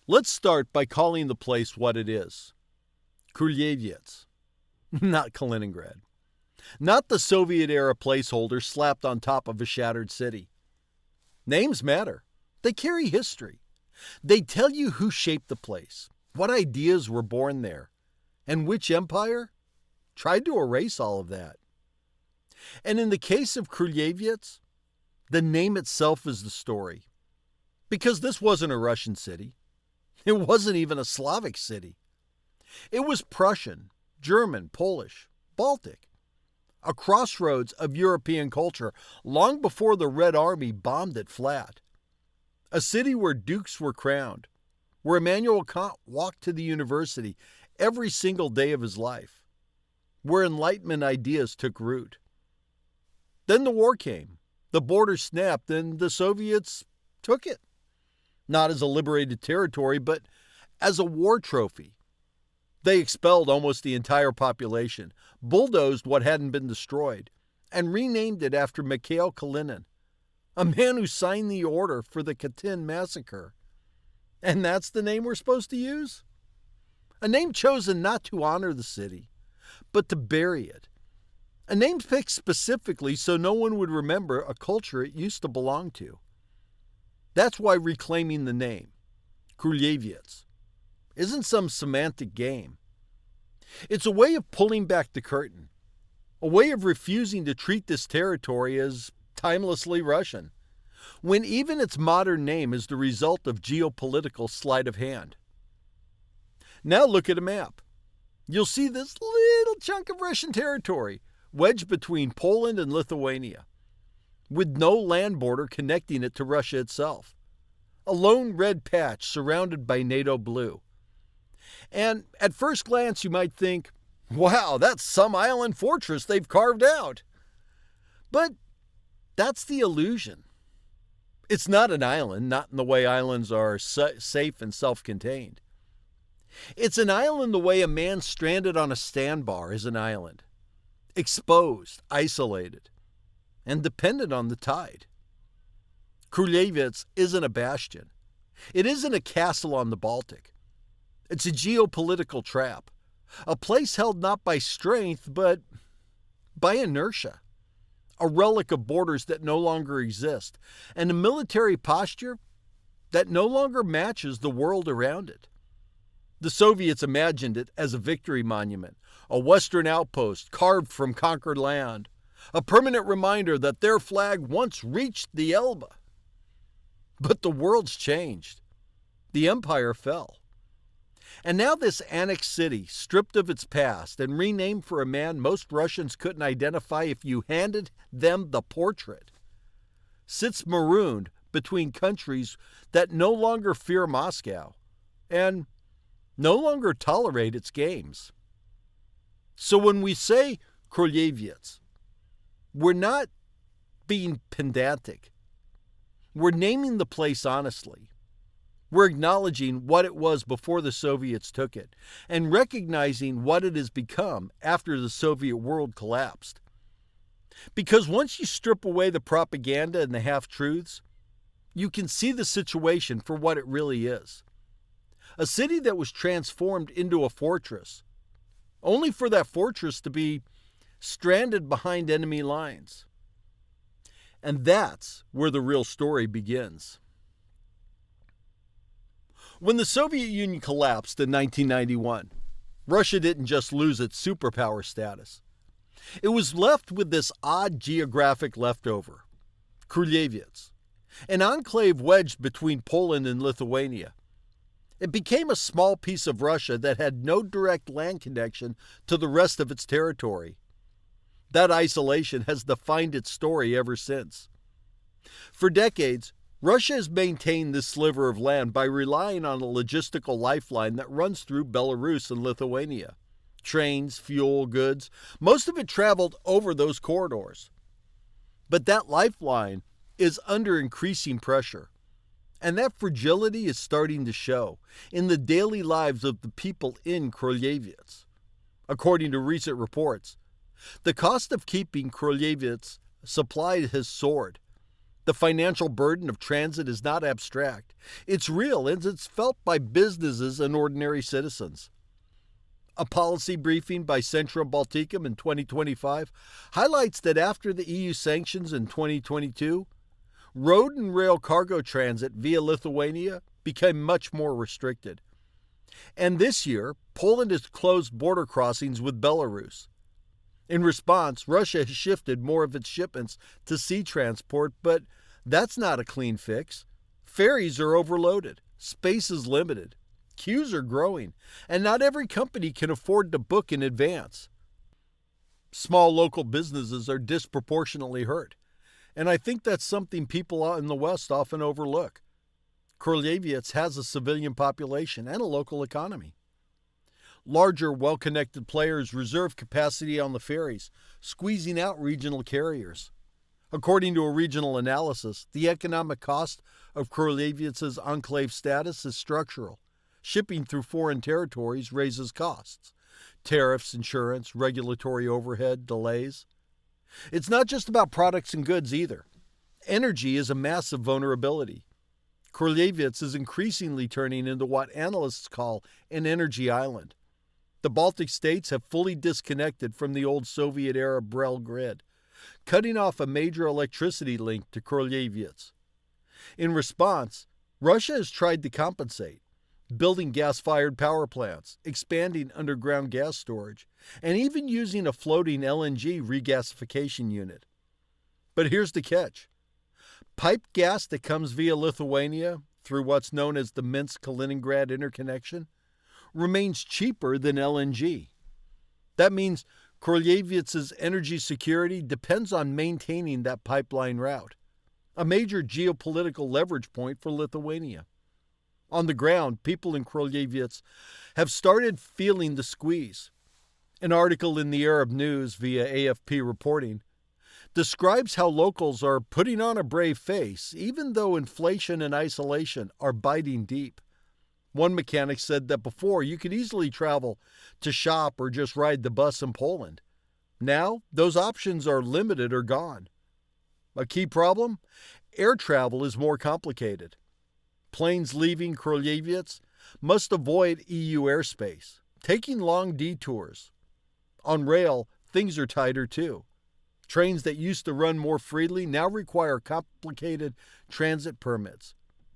Let's start by calling the place what it is. Królewiec, not Kaliningrad. Not the Soviet-era placeholder slapped on top of a shattered city. Names matter. They carry history. They tell you who shaped the place, what ideas were born there, and which empire tried to erase all of that. And in the case of Królewiec, the name itself is the story. Because this wasn't a Russian city. It wasn't even a Slavic city. It was Prussian, German, Polish, Baltic. A crossroads of European culture long before the Red Army bombed it flat. A city where dukes were crowned, where Immanuel Kant walked to the university every single day of his life, where Enlightenment ideas took root. Then the war came, the border snapped, and the Soviets took it. Not as a liberated territory, but as a war trophy. They expelled almost the entire population, bulldozed what hadn't been destroyed, and renamed it after Mikhail Kalinin, a man who signed the order for the Katyn massacre. And that's the name we're supposed to use? A name chosen not to honor the city, but to bury it. A name picked specifically so no one would remember a culture it used to belong to. That's why reclaiming the name, Królewiec, isn't some semantic game. It's a way of pulling back the curtain, a way of refusing to treat this territory as timelessly Russian, when even its modern name is the result of geopolitical sleight of hand. Now look at a map. You'll see this little chunk of Russian territory wedged between Poland and Lithuania, with no land border connecting it to Russia itself. A lone red patch surrounded by NATO blue. And at first glance you might think, wow, that's some island fortress they've carved out. But that's the illusion. It's not an island, not in the way islands are safe and self-contained. It's an island the way a man stranded on a sandbar is an island. Exposed, isolated, and dependent on the tide. Królewiec isn't a bastion. It isn't a castle on the Baltic. It's a geopolitical trap, a place held not by strength, but by inertia, a relic of borders that no longer exist, and a military posture that no longer matches the world around it. The Soviets imagined it as a victory monument, a Western outpost carved from conquered land, a permanent reminder that their flag once reached the Elbe. But the world's changed. The empire fell. And now this annexed city, stripped of its past and renamed for a man most Russians couldn't identify if you handed them the portrait, sits marooned between countries that no longer fear Moscow and no longer tolerate its games. So when we say Królewiec, we're not being pedantic. We're naming the place honestly. We're acknowledging what it was before the Soviets took it and recognizing what it has become after the Soviet world collapsed. Because once you strip away the propaganda and the half-truths, you can see the situation for what it really is. A city that was transformed into a fortress, only for that fortress to be stranded behind enemy lines. And that's where the real story begins. When the Soviet Union collapsed in 1991, Russia didn't just lose its superpower status. It was left with this odd geographic leftover, Królewiec, an enclave wedged between Poland and Lithuania. It became a small piece of Russia that had no direct land connection to the rest of its territory. That isolation has defined its story ever since. For decades, Russia has maintained this sliver of land by relying on a logistical lifeline that runs through Belarus and Lithuania. Trains, fuel, goods, most of it traveled over those corridors. But that lifeline is under increasing pressure. And that fragility is starting to show in the daily lives of the people in Królewiec. According to recent reports, the cost of keeping Królewiec supplied has soared. The financial burden of transit is not abstract. It's real, and it's felt by businesses and ordinary citizens. A policy briefing by Centrum Balticum in 2025 highlights that after the EU sanctions in 2022, road and rail cargo transit via Lithuania became much more restricted. And this year, Poland has closed border crossings with Belarus. In response, Russia has shifted more of its shipments to sea transport, but that's not a clean fix. Ferries are overloaded, space is limited, queues are growing, and not every company can afford to book in advance. Small local businesses are disproportionately hurt, and I think that's something people out in the West often overlook. Królewiec has a civilian population and a local economy. Larger, well-connected players reserve capacity on the ferries, squeezing out regional carriers. According to a regional analysis, the economic cost of Królewiec's enclave status is structural. Shipping through foreign territories raises costs. Tariffs, insurance, regulatory overhead, delays. It's not just about products and goods either. Energy is a massive vulnerability. Królewiec is increasingly turning into what analysts call an energy island. The Baltic states have fully disconnected from the old Soviet-era Brel grid, cutting off a major electricity link to Królewiec. In response, Russia has tried to compensate, building gas-fired power plants, expanding underground gas storage, and even using a floating LNG regasification unit. But here's the catch. Piped gas that comes via Lithuania through what's known as the Minsk-Kaliningrad interconnection remains cheaper than LNG. That means Królewiec's energy security depends on maintaining that pipeline route, a major geopolitical leverage point for Lithuania. On the ground, people in Królewiec have started feeling the squeeze. An article in the Arab News via AFP reporting describes how locals are putting on a brave face, even though inflation and isolation are biting deep. One mechanic said that before you could easily travel to shop or just ride the bus in Poland. Now, those options are limited or gone. A key problem? Air travel is more complicated. Planes leaving Królewiec must avoid EU airspace, taking long detours. On rail, things are tighter too. Trains that used to run more freely now require complicated transit permits.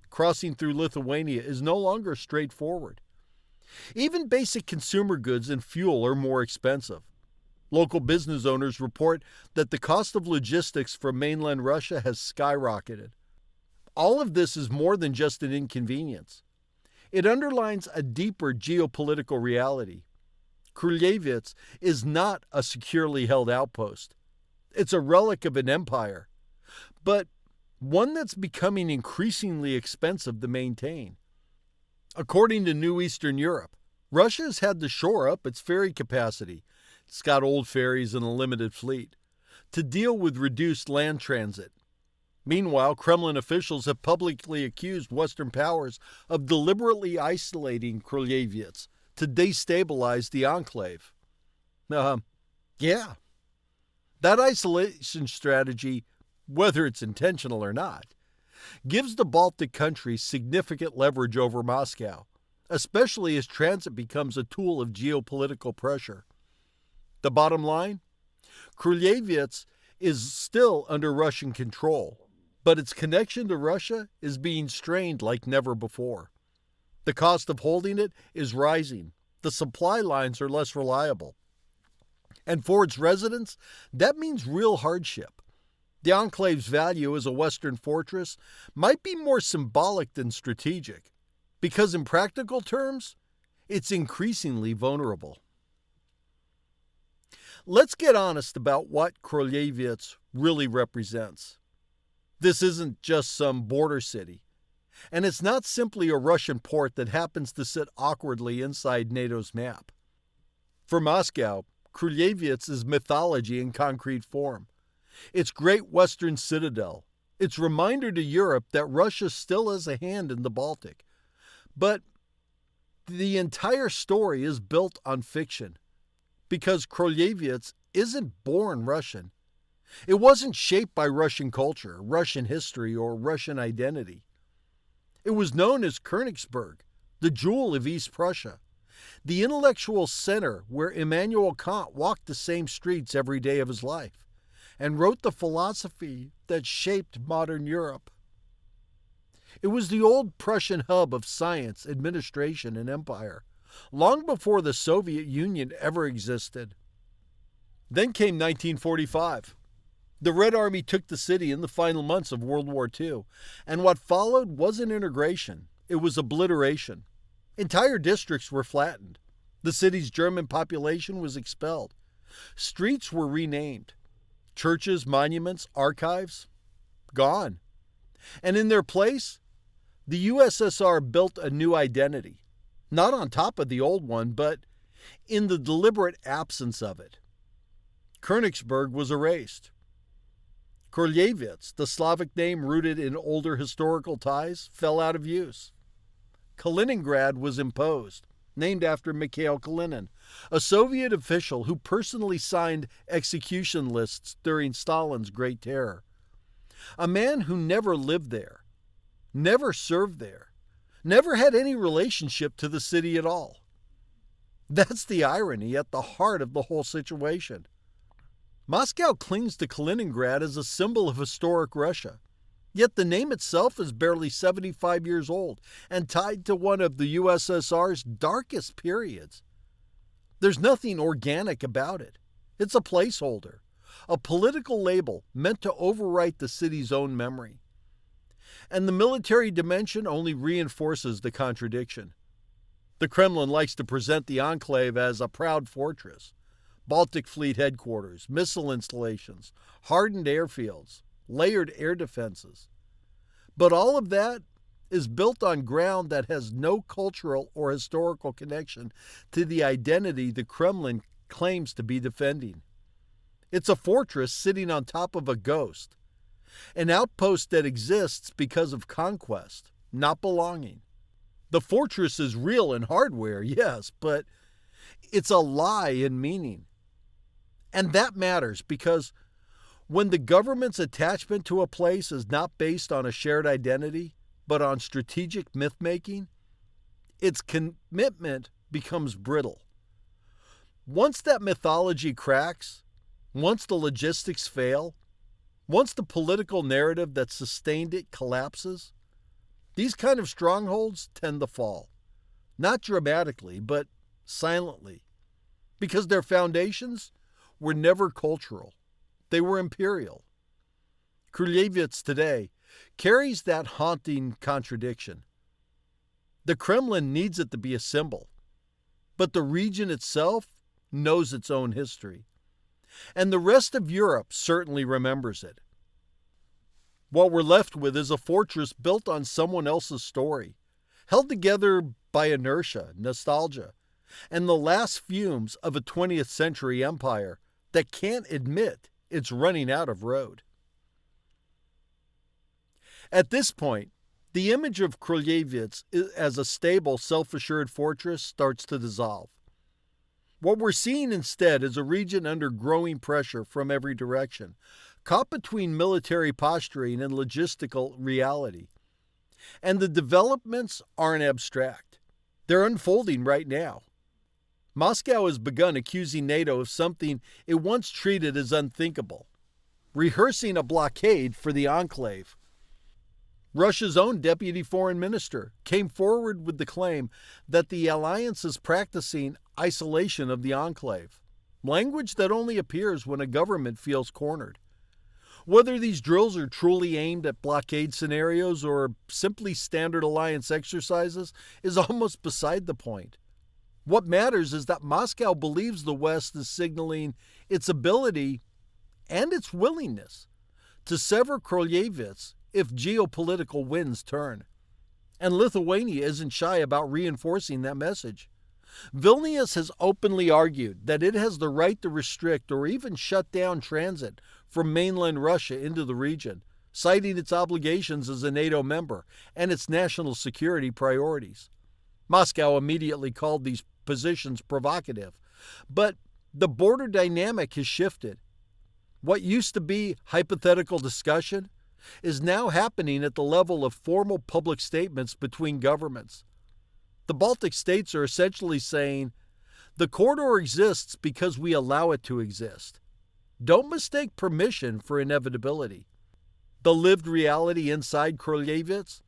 Crossing through Lithuania is no longer straightforward. Even basic consumer goods and fuel are more expensive. Local business owners report that the cost of logistics from mainland Russia has skyrocketed. All of this is more than just an inconvenience. It underlines a deeper geopolitical reality. Królewiec is not a securely held outpost. It's a relic of an empire, but one that's becoming increasingly expensive to maintain. According to New Eastern Europe, Russia has had to shore up its ferry capacity. It's got old ferries and a limited fleet to deal with reduced land transit. Meanwhile, Kremlin officials have publicly accused Western powers of deliberately isolating Królewiec to destabilize the enclave. Yeah. That isolation strategy, whether it's intentional or not, gives the Baltic countries significant leverage over Moscow, especially as transit becomes a tool of geopolitical pressure. The bottom line? Królewiec is still under Russian control, but its connection to Russia is being strained like never before. The cost of holding it is rising. The supply lines are less reliable. And for its residents, that means real hardship. The enclave's value as a Western fortress might be more symbolic than strategic, because in practical terms, it's increasingly vulnerable. Let's get honest about what Królewiec really represents. This isn't just some border city, and it's not simply a Russian port that happens to sit awkwardly inside NATO's map. For Moscow, Królewiec is mythology in concrete form. Its great western citadel, its reminder to Europe that Russia still has a hand in the Baltic. But the entire story is built on fiction, because Królewiec isn't born Russian. It wasn't shaped by Russian culture, Russian history, or Russian identity. It was known as Königsberg, the jewel of East Prussia, the intellectual center where Immanuel Kant walked the same streets every day of his life and wrote the philosophy that shaped modern Europe. It was the old Prussian hub of science, administration, and empire, long before the Soviet Union ever existed. Then came 1945. The Red Army took the city in the final months of World War II, and what followed wasn't integration, it was obliteration. Entire districts were flattened. The city's German population was expelled. Streets were renamed. Churches, monuments, archives, gone. And in their place, the USSR built a new identity, not on top of the old one, but in the deliberate absence of it. Königsberg was erased. Królewiec, the Slavic name rooted in older historical ties, fell out of use. Kaliningrad was imposed, named after Mikhail Kalinin, a Soviet official who personally signed execution lists during Stalin's Great Terror. A man who never lived there, never served there, never had any relationship to the city at all. That's the irony at the heart of the whole situation. Moscow clings to Kaliningrad as a symbol of historic Russia, yet the name itself is barely 75 years old and tied to one of the USSR's darkest periods. There's nothing organic about it. It's a placeholder, a political label meant to overwrite the city's own memory. And the military dimension only reinforces the contradiction. The Kremlin likes to present the Enclave as a proud fortress. Baltic Fleet headquarters, missile installations, hardened airfields, layered air defenses. But all of that is built on ground that has no cultural or historical connection to the identity the Kremlin claims to be defending. It's a fortress sitting on top of a ghost, an outpost that exists because of conquest, not belonging. The fortress is real in hardware, yes, but it's a lie in meaning. And that matters because when the government's attachment to a place is not based on a shared identity, but on strategic myth-making, its commitment becomes brittle. Once that mythology cracks, once the logistics fail, once the political narrative that sustained it collapses, these kind of strongholds tend to fall. Not dramatically, but silently, because their foundations were never cultural. They were imperial. Królewiec today carries that haunting contradiction. The Kremlin needs it to be a symbol, but the region itself knows its own history. And the rest of Europe certainly remembers it. What we're left with is a fortress built on someone else's story, held together by inertia, nostalgia, and the last fumes of a 20th century empire that can't admit it's running out of road. At this point, the image of Królewiec as a stable, self-assured fortress starts to dissolve. What we're seeing instead is a region under growing pressure from every direction, caught between military posturing and logistical reality. And the developments aren't abstract. They're unfolding right now. Moscow has begun accusing NATO of something it once treated as unthinkable, rehearsing a blockade for the Enclave. Russia's own deputy foreign minister came forward with the claim that the alliance is practicing isolation of the Enclave, language that only appears when a government feels cornered. Whether these drills are truly aimed at blockade scenarios or simply standard alliance exercises is almost beside the point. What matters is that Moscow believes the West is signaling its ability and its willingness to sever Królewiec if geopolitical winds turn. And Lithuania isn't shy about reinforcing that message. Vilnius has openly argued that it has the right to restrict or even shut down transit from mainland Russia into the region, citing its obligations as a NATO member and its national security priorities. Moscow immediately called these positions provocative, but the border dynamic has shifted. What used to be hypothetical discussion is now happening at the level of formal public statements between governments. The Baltic states are essentially saying, the corridor exists because we allow it to exist. Don't mistake permission for inevitability. The lived reality inside Królewiec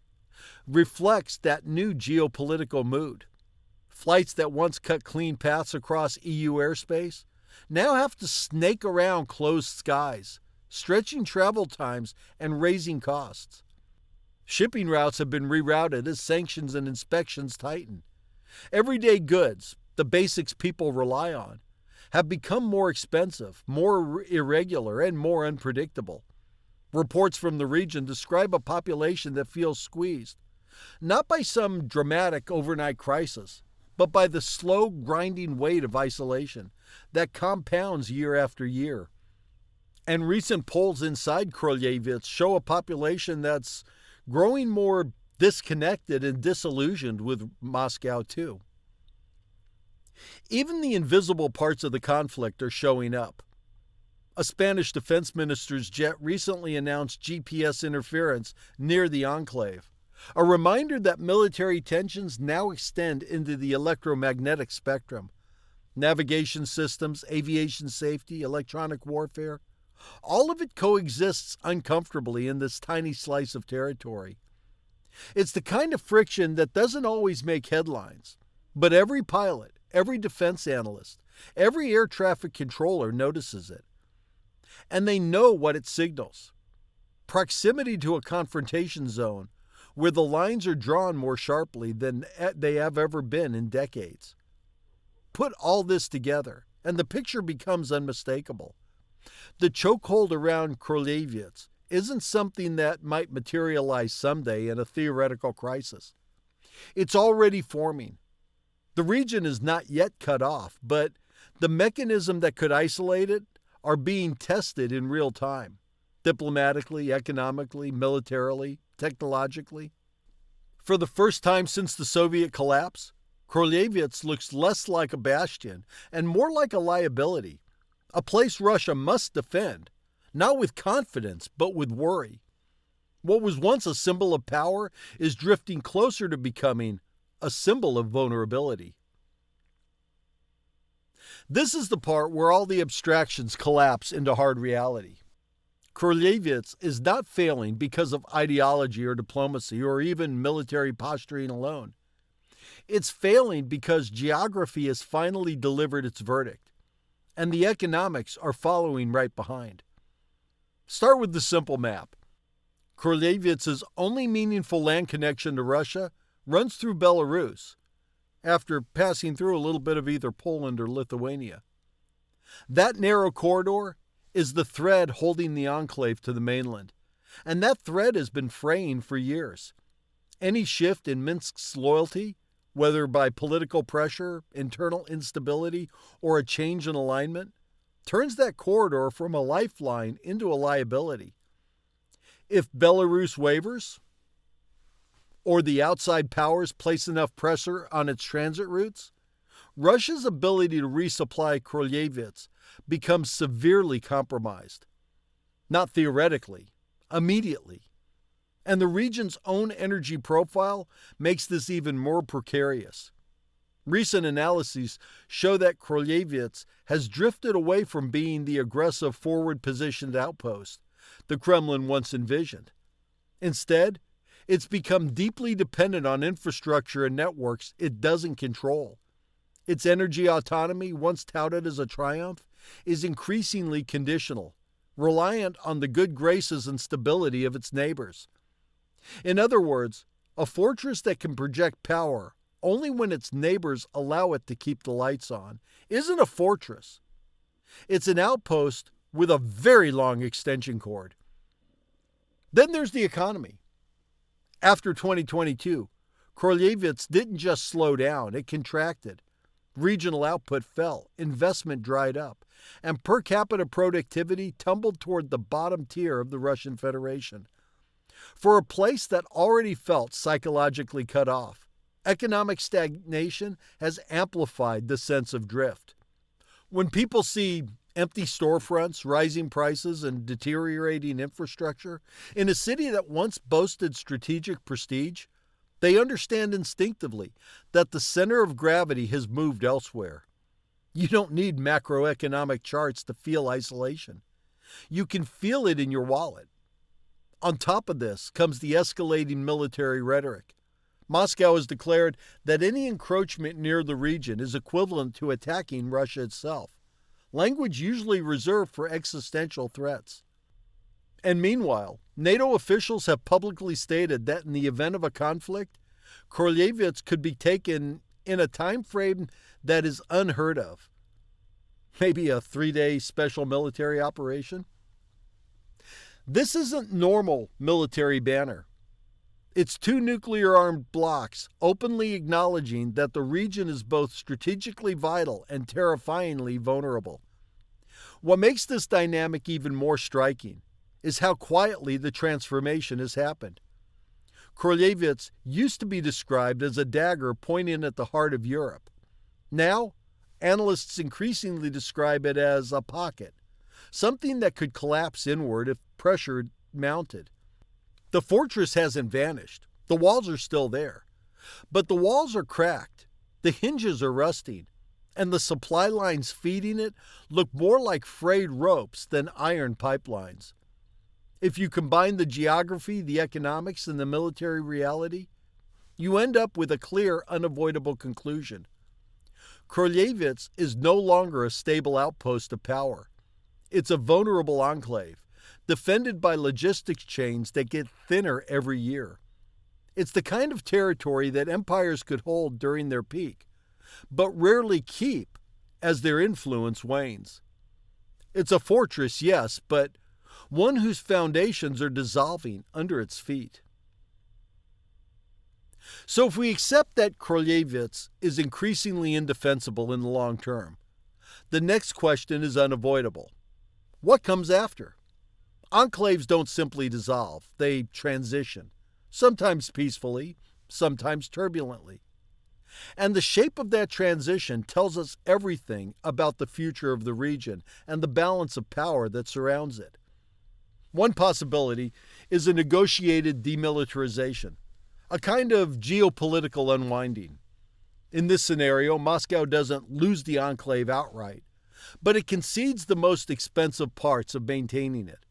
reflects that new geopolitical mood. Flights that once cut clean paths across EU airspace now have to snake around closed skies, stretching travel times and raising costs. Shipping routes have been rerouted as sanctions and inspections tighten. Everyday goods, the basics people rely on, have become more expensive, more irregular, and more unpredictable. Reports from the region describe a population that feels squeezed, not by some dramatic overnight crisis, but by the slow, grinding weight of isolation that compounds year after year. And recent polls inside Królewiec show a population that's growing more disconnected and disillusioned with Moscow too. Even the invisible parts of the conflict are showing up. A Spanish defense minister's jet recently announced GPS interference near the Enclave, a reminder that military tensions now extend into the electromagnetic spectrum. Navigation systems, aviation safety, electronic warfare, all of it coexists uncomfortably in this tiny slice of territory. It's the kind of friction that doesn't always make headlines, but every pilot, every defense analyst, every air traffic controller notices it. And they know what it signals. Proximity to a confrontation zone where the lines are drawn more sharply than they have ever been in decades. Put all this together, and the picture becomes unmistakable. The chokehold around Królewiec isn't something that might materialize someday in a theoretical crisis. It's already forming. The region is not yet cut off, but the mechanism that could isolate it are being tested in real time, diplomatically, economically, militarily, technologically. For the first time since the Soviet collapse, Królewiec looks less like a bastion and more like a liability, a place Russia must defend, not with confidence, but with worry. What was once a symbol of power is drifting closer to becoming a symbol of vulnerability. This is the part where all the abstractions collapse into hard reality. Królewiec is not failing because of ideology or diplomacy or even military posturing alone. It's failing because geography has finally delivered its verdict, and the economics are following right behind. Start with the simple map. Królewiec's only meaningful land connection to Russia runs through Belarus, after passing through a little bit of either Poland or Lithuania. That narrow corridor is the thread holding the enclave to the mainland, and that thread has been fraying for years. Any shift in Minsk's loyalty, whether by political pressure, internal instability, or a change in alignment, turns that corridor from a lifeline into a liability. If Belarus wavers, or the outside powers place enough pressure on its transit routes, Russia's ability to resupply Królewiec becomes severely compromised. Not theoretically, immediately. And the region's own energy profile makes this even more precarious. Recent analyses show that Królewiec has drifted away from being the aggressive forward-positioned outpost the Kremlin once envisioned. Instead, it's become deeply dependent on infrastructure and networks it doesn't control. Its energy autonomy, once touted as a triumph, is increasingly conditional, reliant on the good graces and stability of its neighbors. In other words, a fortress that can project power only when its neighbors allow it to keep the lights on isn't a fortress. It's an outpost with a very long extension cord. Then there's the economy. After 2022, Królewiec didn't just slow down, it contracted. Regional output fell, investment dried up, and per capita productivity tumbled toward the bottom tier of the Russian Federation. For a place that already felt psychologically cut off, economic stagnation has amplified the sense of drift. When people see Empty storefronts, rising prices, and deteriorating infrastructure. In a city that once boasted strategic prestige, they understand instinctively that the center of gravity has moved elsewhere. You don't need macroeconomic charts to feel isolation. You can feel it in your wallet. On top of this comes the escalating military rhetoric. Moscow has declared that any encroachment near the region is equivalent to attacking Russia itself, language usually reserved for existential threats. And meanwhile, NATO officials have publicly stated that in the event of a conflict, Królewiec could be taken in a time frame that is unheard of. Maybe a 3-day special military operation? This isn't normal military banner. It's two nuclear-armed blocs openly acknowledging that the region is both strategically vital and terrifyingly vulnerable. What makes this dynamic even more striking is how quietly the transformation has happened. Królewiec used to be described as a dagger pointing at the heart of Europe. Now, analysts increasingly describe it as a pocket, something that could collapse inward if pressure mounted. The fortress hasn't vanished. The walls are still there. But the walls are cracked, the hinges are rusting, and the supply lines feeding it look more like frayed ropes than iron pipelines. If you combine the geography, the economics, and the military reality, you end up with a clear, unavoidable conclusion. Królewiec is no longer a stable outpost of power. It's a vulnerable enclave, defended by logistics chains that get thinner every year. It's the kind of territory that empires could hold during their peak, but rarely keep as their influence wanes. It's a fortress, yes, but one whose foundations are dissolving under its feet. So if we accept that Królewiec is increasingly indefensible in the long term, the next question is unavoidable. What comes after? Enclaves don't simply dissolve, they transition, sometimes peacefully, sometimes turbulently. And the shape of that transition tells us everything about the future of the region and the balance of power that surrounds it. One possibility is a negotiated demilitarization, a kind of geopolitical unwinding. In this scenario, Moscow doesn't lose the enclave outright, but it concedes the most expensive parts of maintaining it.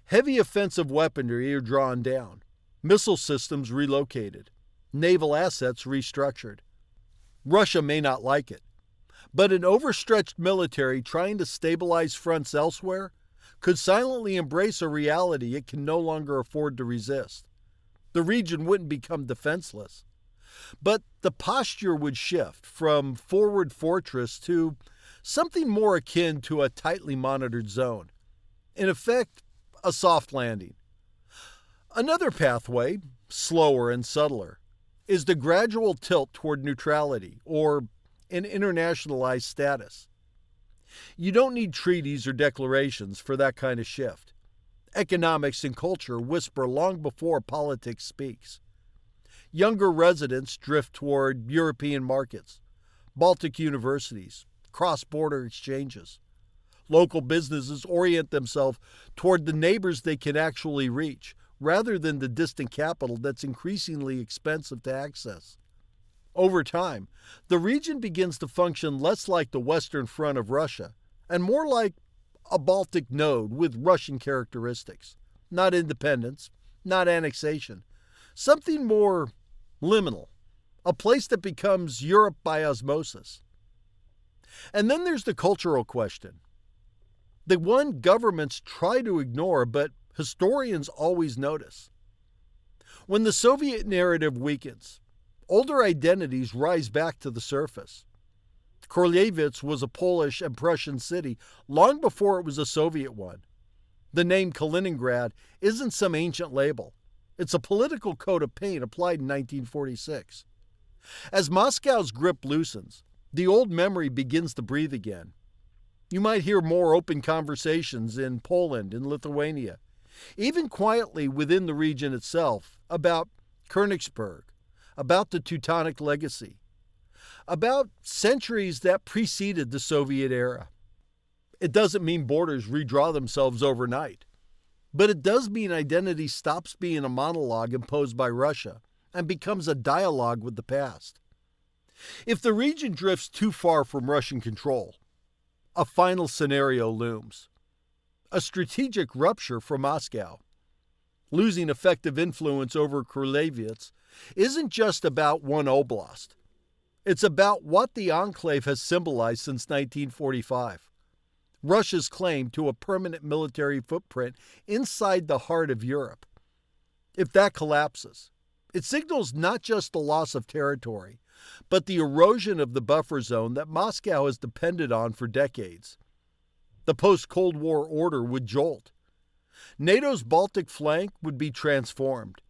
Heavy offensive weaponry are drawn down, missile systems relocated, naval assets restructured. Russia may not like it, but an overstretched military trying to stabilize fronts elsewhere could silently embrace a reality it can no longer afford to resist. The region wouldn't become defenseless, but the posture would shift from forward fortress to something more akin to a tightly monitored zone. In effect, a soft landing. Another pathway, slower and subtler, is the gradual tilt toward neutrality or an internationalized status. You don't need treaties or declarations for that kind of shift. Economics and culture whisper long before politics speaks. Younger residents drift toward European markets, Baltic universities, cross-border exchanges. Local businesses orient themselves toward the neighbors they can actually reach, rather than the distant capital that's increasingly expensive to access. Over time, the region begins to function less like the western front of Russia and more like a Baltic node with Russian characteristics. Not independence, not annexation. Something more liminal, a place that becomes Europe by osmosis. And then there's the cultural question. The one governments try to ignore, but historians always notice. When the Soviet narrative weakens, older identities rise back to the surface. Królewiec was a Polish and Prussian city long before it was a Soviet one. The name Kaliningrad isn't some ancient label. It's a political coat of paint applied in 1946. As Moscow's grip loosens, the old memory begins to breathe again. You might hear more open conversations in Poland and Lithuania, even quietly within the region itself, about Königsberg, about the Teutonic legacy, about centuries that preceded the Soviet era. It doesn't mean borders redraw themselves overnight, but it does mean identity stops being a monologue imposed by Russia and becomes a dialogue with the past. If the region drifts too far from Russian control, a final scenario looms. A strategic rupture for Moscow. Losing effective influence over Królewiec isn't just about one oblast. It's about what the Enclave has symbolized since 1945. Russia's claim to a permanent military footprint inside the heart of Europe. If that collapses, it signals not just the loss of territory, but the erosion of the buffer zone that Moscow has depended on for decades. The post-Cold War order would jolt. NATO's Baltic flank would be transformed,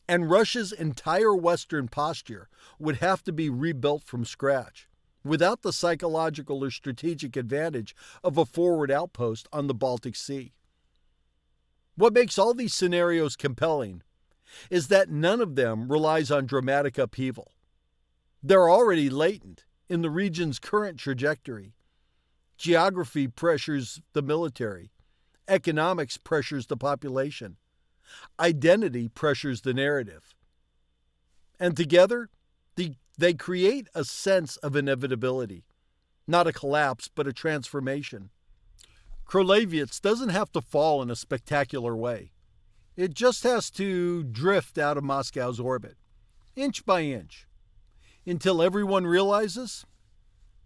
and Russia's entire Western posture would have to be rebuilt from scratch, without the psychological or strategic advantage of a forward outpost on the Baltic Sea. What makes all these scenarios compelling is that none of them relies on dramatic upheaval. They're already latent in the region's current trajectory. Geography pressures the military. Economics pressures the population. Identity pressures the narrative. And together, they create a sense of inevitability. Not a collapse, but a transformation. Królewiec doesn't have to fall in a spectacular way. It just has to drift out of Moscow's orbit, inch by inch, until everyone realizes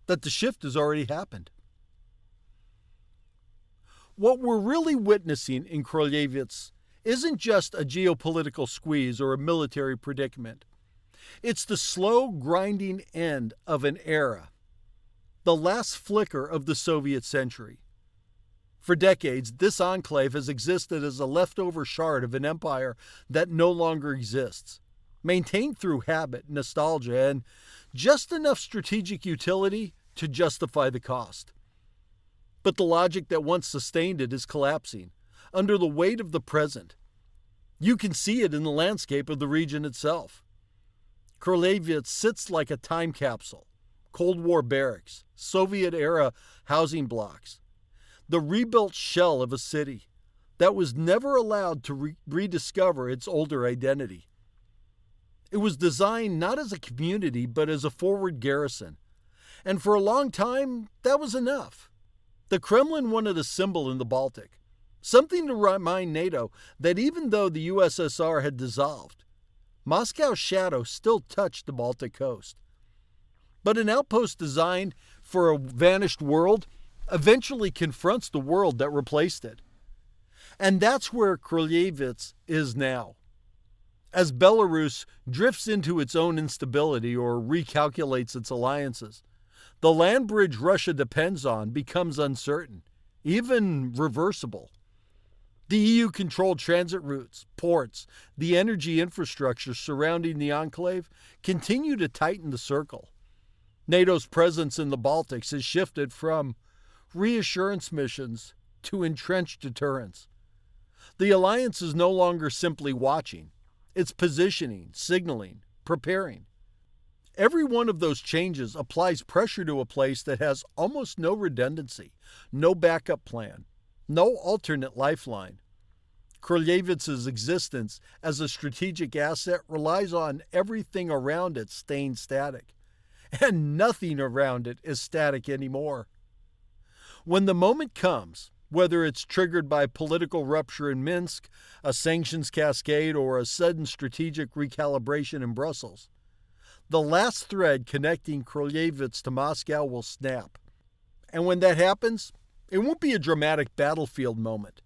that the shift has already happened. What we're really witnessing in Królewiec isn't just a geopolitical squeeze or a military predicament. It's the slow, grinding end of an era, the last flicker of the Soviet century. For decades, this enclave has existed as a leftover shard of an empire that no longer exists, maintained through habit, nostalgia, and just enough strategic utility to justify the cost. But the logic that once sustained it is collapsing under the weight of the present. You can see it in the landscape of the region itself. Królewiec sits like a time capsule, Cold War barracks, Soviet-era housing blocks, the rebuilt shell of a city that was never allowed to rediscover its older identity. It was designed not as a community, but as a forward garrison. And for a long time, that was enough. The Kremlin wanted a symbol in the Baltic, something to remind NATO that even though the USSR had dissolved, Moscow's shadow still touched the Baltic coast. But an outpost designed for a vanished world eventually confronts the world that replaced it. And that's where Królewiec is now. As Belarus drifts into its own instability or recalculates its alliances, the land bridge Russia depends on becomes uncertain, even reversible. The EU-controlled transit routes, ports, the energy infrastructure surrounding the enclave continue to tighten the circle. NATO's presence in the Baltics has shifted from reassurance missions to entrenched deterrence. The alliance is no longer simply watching. It's positioning, signaling, preparing. Every one of those changes applies pressure to a place that has almost no redundancy, no backup plan, no alternate lifeline. Królewiec's existence as a strategic asset relies on everything around it staying static, and nothing around it is static anymore. When the moment comes, whether it's triggered by political rupture in Minsk, a sanctions cascade, or a sudden strategic recalibration in Brussels, the last thread connecting Królewiec to Moscow will snap. And when that happens, it won't be a dramatic battlefield moment.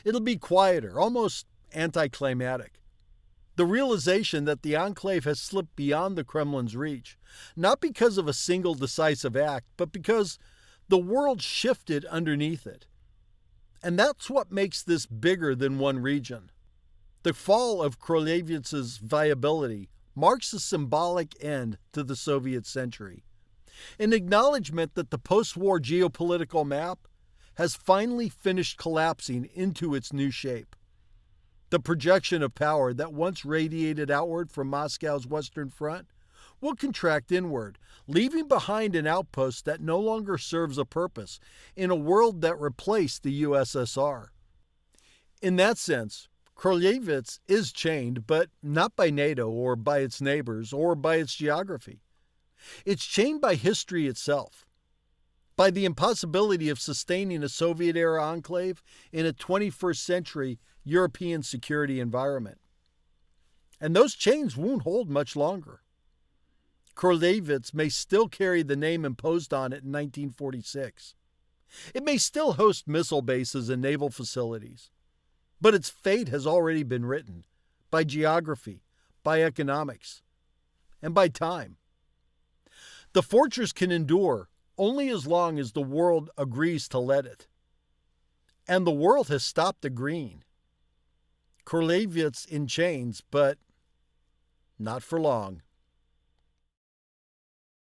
It'll be quieter, almost anticlimactic. The realization that the enclave has slipped beyond the Kremlin's reach, not because of a single decisive act, but because the world shifted underneath it. And that's what makes this bigger than one region. The fall of Królewiec's viability marks a symbolic end to the Soviet century, an acknowledgement that the post-war geopolitical map has finally finished collapsing into its new shape. The projection of power that once radiated outward from Moscow's Western Front will contract inward, leaving behind an outpost that no longer serves a purpose in a world that replaced the USSR. In that sense, Królewiec is chained, but not by NATO or by its neighbors or by its geography. It's chained by history itself, by the impossibility of sustaining a Soviet-era enclave in a 21st century European security environment. And those chains won't hold much longer. Królewiec may still carry the name imposed on it in 1946. It may still host missile bases and naval facilities. But its fate has already been written by geography, by economics, and by time. The fortress can endure only as long as the world agrees to let it. And the world has stopped agreeing. Królewiec in chains, but not for long.